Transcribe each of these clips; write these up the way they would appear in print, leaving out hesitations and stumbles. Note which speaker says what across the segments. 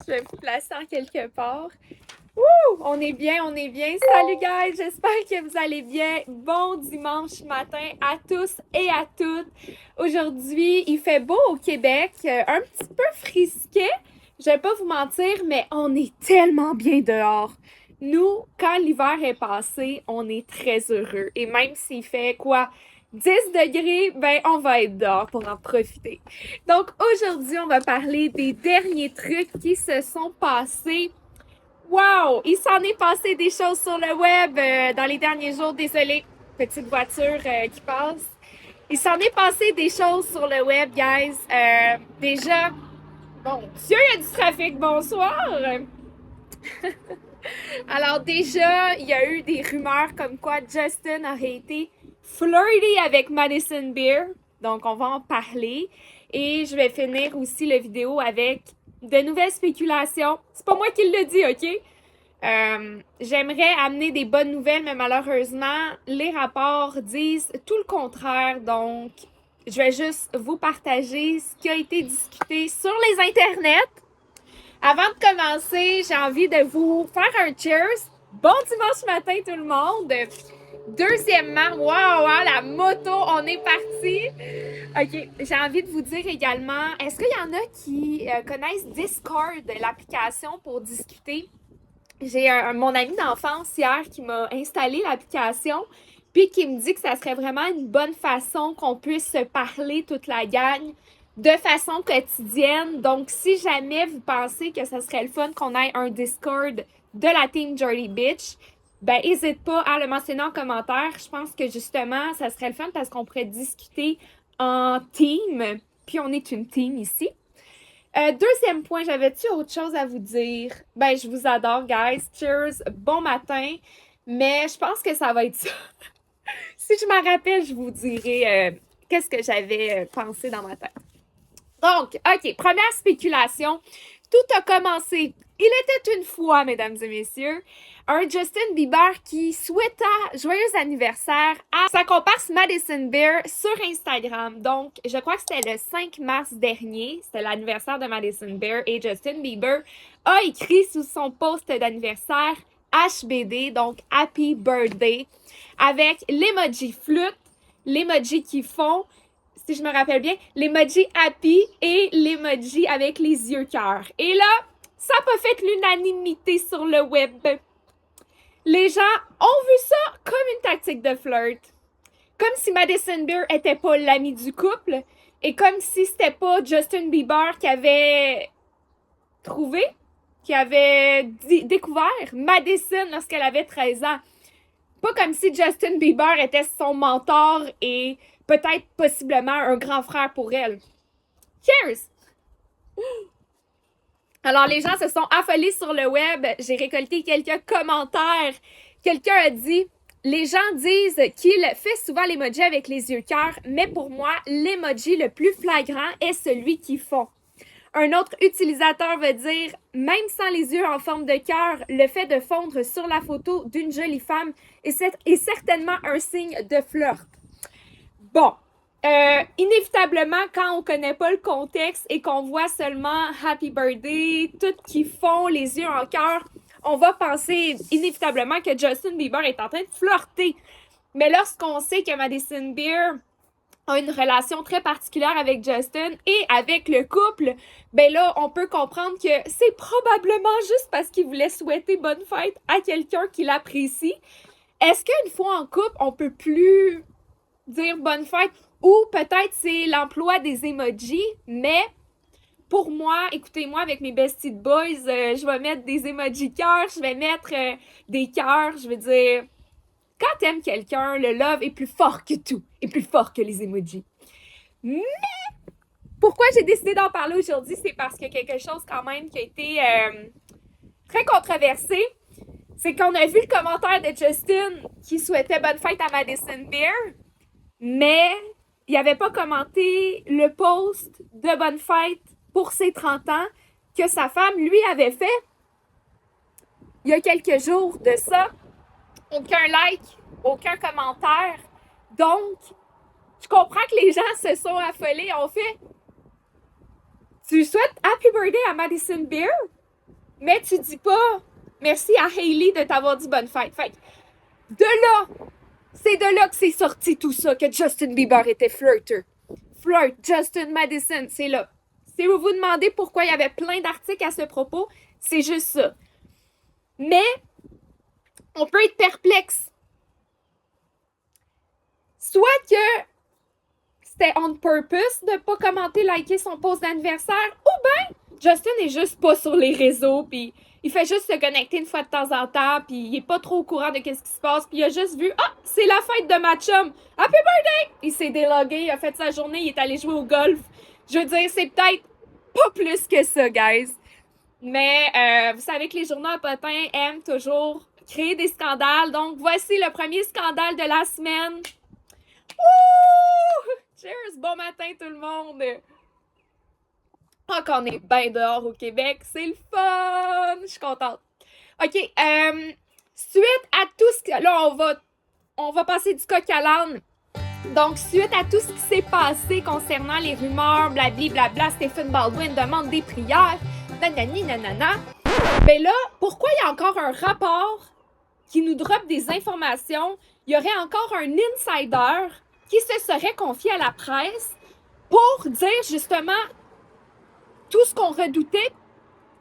Speaker 1: Je vais vous placer en quelque part. Ouh! On est bien, on est bien. Salut guys, j'espère que vous allez bien. Bon dimanche matin à tous et à toutes. Aujourd'hui, il fait beau au Québec, un petit peu frisqué. Je vais pas vous mentir, mais on est tellement bien dehors. Nous, quand l'hiver est passé, on est très heureux. Et même s'il fait quoi? 10 degrés, ben on va être dehors pour en profiter. Donc aujourd'hui, on va parler des derniers trucs qui se sont passés. Wow! Il s'en est passé des choses sur le web dans les derniers jours. Désolée, petite voiture qui passe. Il s'en est passé des choses sur le web, guys. Déjà, bon Dieu, il y a du trafic. Bonsoir! Alors déjà, il y a eu des rumeurs comme quoi Justin aurait été flirty avec Madison Beer. Donc, on va en parler. Et je vais finir aussi la vidéo avec de nouvelles spéculations. C'est pas moi qui le dis, OK? J'aimerais amener des bonnes nouvelles, mais malheureusement, les rapports disent tout le contraire. Donc, je vais juste vous partager ce qui a été discuté sur les internets. Avant de commencer, j'ai envie de vous faire un cheers. Bon dimanche matin tout le monde. Deuxièmement, wow, la moto, on est parti. OK, j'ai envie de vous dire également, est-ce qu'il y en a qui connaissent Discord, l'application pour discuter? J'ai mon ami d'enfance hier qui m'a installé l'application, puis qui me dit que ça serait vraiment une bonne façon qu'on puisse se parler toute la gang de façon quotidienne. Donc, si jamais vous pensez que ça serait le fun qu'on ait un Discord de la team Dirty Bitch, ben n'hésite pas à le mentionner en commentaire. Je pense que justement, ça serait le fun parce qu'on pourrait discuter en team, puis on est une team ici. Deuxième point, j'avais-tu autre chose à vous dire? Ben, je vous adore, guys. Cheers, bon matin. Mais je pense que ça va être ça. Si je me rappelle, je vous dirai qu'est-ce que j'avais pensé dans ma tête. Donc, OK, première spéculation. Tout a commencé. Il était une fois, mesdames et messieurs, un Justin Bieber qui souhaita joyeux anniversaire à sa comparse Madison Beer sur Instagram. Donc, je crois que c'était le 5 mars dernier. C'était l'anniversaire de Madison Beer et Justin Bieber a écrit sous son post d'anniversaire HBD, donc Happy Birthday, avec l'emoji flûte, l'emoji qui fond, si je me rappelle bien, l'emoji happy et l'emoji avec les yeux cœur. Et là, ça n'a pas fait l'unanimité sur le web. Les gens ont vu ça comme une tactique de flirt. Comme si Madison Beer était pas l'ami du couple et comme si c'était pas Justin Bieber qui avait trouvé, qui avait découvert Madison lorsqu'elle avait 13 ans. Pas comme si Justin Bieber était son mentor et peut-être possiblement un grand frère pour elle. Cheers! Alors, les gens se sont affolés sur le web. J'ai récolté quelques commentaires. Quelqu'un a dit « Les gens disent qu'il fait souvent l'emoji avec les yeux cœur, mais pour moi, l'emoji le plus flagrant est celui qui fond. » Un autre utilisateur va dire « Même sans les yeux en forme de cœur, le fait de fondre sur la photo d'une jolie femme est certainement un signe de flirt. » Bon, inévitablement, quand on connaît pas le contexte et qu'on voit seulement Happy Birthday, tout qui fond, les yeux en cœur, on va penser inévitablement que Justin Bieber est en train de flirter. Mais lorsqu'on sait que Madison Beer a une relation très particulière avec Justin et avec le couple, ben là, on peut comprendre que c'est probablement juste parce qu'il voulait souhaiter bonne fête à quelqu'un qu'il apprécie. Est-ce qu'une fois en couple, on peut plus dire bonne fête? Ou peut-être c'est l'emploi des emojis, mais pour moi, écoutez-moi, avec mes besties de boys, je vais mettre des emojis cœurs, je vais mettre des cœurs, je veux dire, quand t'aimes quelqu'un, le love est plus fort que tout, est plus fort que les emojis. Mais pourquoi j'ai décidé d'en parler aujourd'hui, c'est parce qu'il y a quelque chose quand même qui a été très controversé. C'est qu'on a vu le commentaire de Justin qui souhaitait bonne fête à Madison Beer, mais il n'avait pas commenté le post de bonne fête pour ses 30 ans que sa femme lui avait fait il y a quelques jours de ça. Aucun like, aucun commentaire. Donc, je comprends que les gens se sont affolés. On fait « Tu souhaites Happy Birthday à Madison Beer? » mais tu dis pas merci à Hailey de t'avoir dit bonne fête. Fait que de là, c'est de là que c'est sorti tout ça, que Justin Bieber était flirteur. Flirt, Justin Madison, c'est là. Si vous vous demandez pourquoi il y avait plein d'articles à ce propos, c'est juste ça. Mais, on peut être perplexe. Soit que c'était on purpose de pas commenter, liker son post d'anniversaire, ou bien Justin est juste pas sur les réseaux, puis il fait juste se connecter une fois de temps en temps, puis il est pas trop au courant de qu'est-ce qui se passe, puis il a juste vu « Ah, c'est la fête de ma chum! Happy birthday! » Il s'est délogué, il a fait sa journée, il est allé jouer au golf. Je veux dire, c'est peut-être pas plus que ça, guys. Mais vous savez que les journaux à potins aiment toujours créer des scandales, donc voici le premier scandale de la semaine. Ouh! Cheers! Bon matin tout le monde! Qu'on est bien dehors au Québec, c'est le fun! Je suis contente. OK, suite à tout ce que... Là, on va passer du coq à l'âne. Donc, suite à tout ce qui s'est passé concernant les rumeurs, blablabla, Stephen Baldwin demande des prières, nanani, nanana, ben là, pourquoi il y a encore un rapport qui nous drop des informations? Il y aurait encore un insider qui se serait confié à la presse pour dire justement tout ce qu'on redoutait,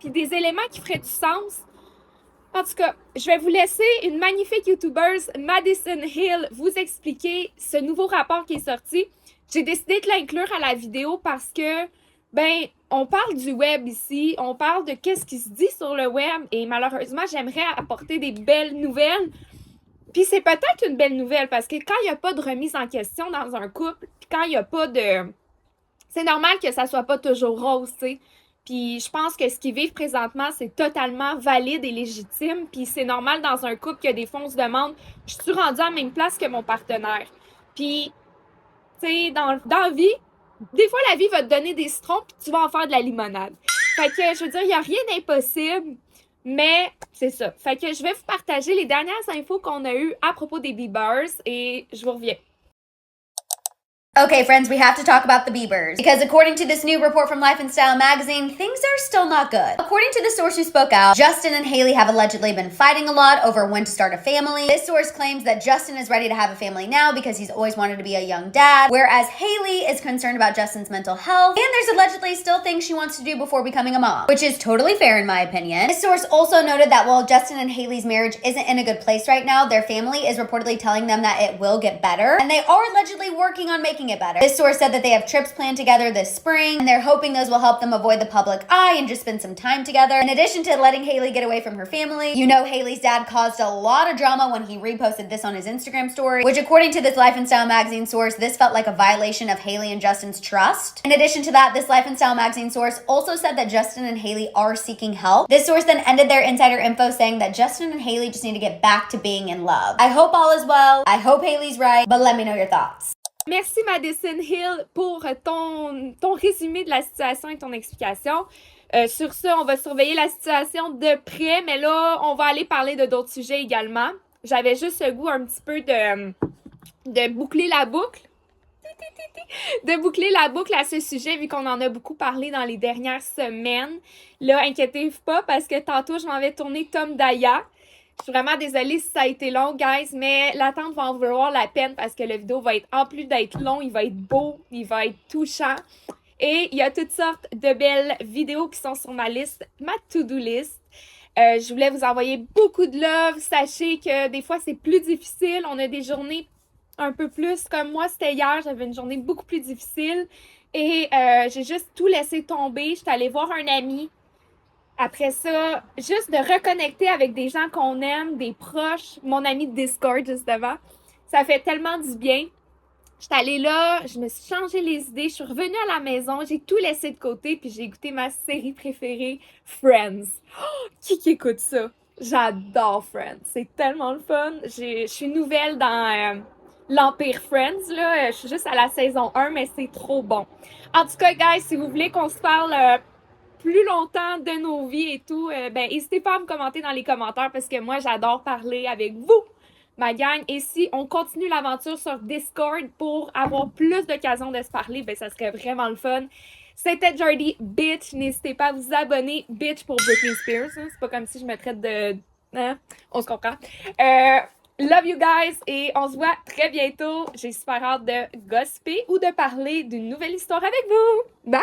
Speaker 1: puis des éléments qui feraient du sens. En tout cas, je vais vous laisser une magnifique YouTubeuse, Madison Hill, vous expliquer ce nouveau rapport qui est sorti. J'ai décidé de l'inclure à la vidéo parce que, ben, on parle du web ici, on parle de qu'est-ce qui se dit sur le web et malheureusement, j'aimerais apporter des belles nouvelles. Puis c'est peut-être une belle nouvelle parce que quand il n'y a pas de remise en question dans un couple, puis quand il n'y a pas de... C'est normal que ça soit pas toujours rose, tu sais. Puis je pense que ce qu'ils vivent présentement, c'est totalement valide et légitime. Puis c'est normal dans un couple que des fois, on se demande, je suis rendue à la même place que mon partenaire. Puis, tu sais, dans la vie, des fois, la vie va te donner des citrons puis tu vas en faire de la limonade. Fait que, je veux dire, il n'y a rien d'impossible, mais c'est ça. Fait que je vais vous partager les dernières infos qu'on a eues à propos des Biebers et je vous reviens.
Speaker 2: Okay, friends, we have to talk about the Biebers. Because according to this new report from Life and Style magazine, things are still not good. According to the source who spoke out, Justin and Hailey have allegedly been fighting a lot over when to start a family. This source claims that Justin is ready to have a family now because he's always wanted to be a young dad, whereas Hailey is concerned about Justin's mental health, and there's allegedly still things she wants to do before becoming a mom, which is totally fair in my opinion. This source also noted that while Justin and Hailey's marriage isn't in a good place right now, their family is reportedly telling them that it will get better, and they are allegedly working on making it better. This source said that they have trips planned together this spring, and they're hoping those will help them avoid the public eye and just spend some time together. In addition to letting Hailey get away from her family, you know Hailey's dad caused a lot of drama when he reposted this on his Instagram story, which according to this Life and Style magazine source, this felt like a violation of Hailey and Justin's trust. In addition to that, this Life and Style magazine source also said that Justin and Hailey are seeking help. This source then ended their insider info saying that Justin and Hailey just need to get back to being in love. I hope all is well. I hope Hailey's right, but let me know your thoughts.
Speaker 1: Merci Madison Hill pour ton résumé de la situation et ton explication. Sur ça, on va surveiller la situation de près, mais là, on va aller parler de d'autres sujets également. J'avais juste le goût un petit peu de boucler la boucle. De boucler la boucle à ce sujet, vu qu'on en a beaucoup parlé dans les dernières semaines. Là, inquiétez-vous pas, parce que tantôt, je m'en vais tourner Tom Daya. Je suis vraiment désolée si ça a été long, guys, mais l'attente va en valoir la peine parce que le vidéo va être, en plus d'être long, il va être beau, il va être touchant. Et il y a toutes sortes de belles vidéos qui sont sur ma liste, ma to-do list. Je voulais vous envoyer beaucoup de love. Sachez que des fois, c'est plus difficile. On a des journées un peu plus, comme moi, c'était hier, j'avais une journée beaucoup plus difficile. Et j'ai juste tout laissé tomber. J'étais allée voir un ami. Après ça, juste de reconnecter avec des gens qu'on aime, des proches, mon ami de Discord, justement. Ça fait tellement du bien. J'étais allée là, je me suis changé les idées, je suis revenue à la maison, j'ai tout laissé de côté, puis j'ai écouté ma série préférée, Friends. Oh, qui écoute ça? J'adore Friends. C'est tellement le fun. Je suis nouvelle dans l'Empire Friends, là. Je suis juste à la saison 1, mais c'est trop bon. En tout cas, guys, si vous voulez qu'on se parle... plus longtemps de nos vies et tout, ben n'hésitez pas à me commenter dans les commentaires parce que moi, j'adore parler avec vous, ma gang. Et si on continue l'aventure sur Discord pour avoir plus d'occasions de se parler, ben ça serait vraiment le fun. C'était Jordy, bitch. N'hésitez pas à vous abonner, bitch, pour Britney Spears. Hein. C'est pas comme si je me traite de... Hein? On se comprend. Love you guys et on se voit très bientôt. J'ai super hâte de gossiper ou de parler d'une nouvelle histoire avec vous. Bye!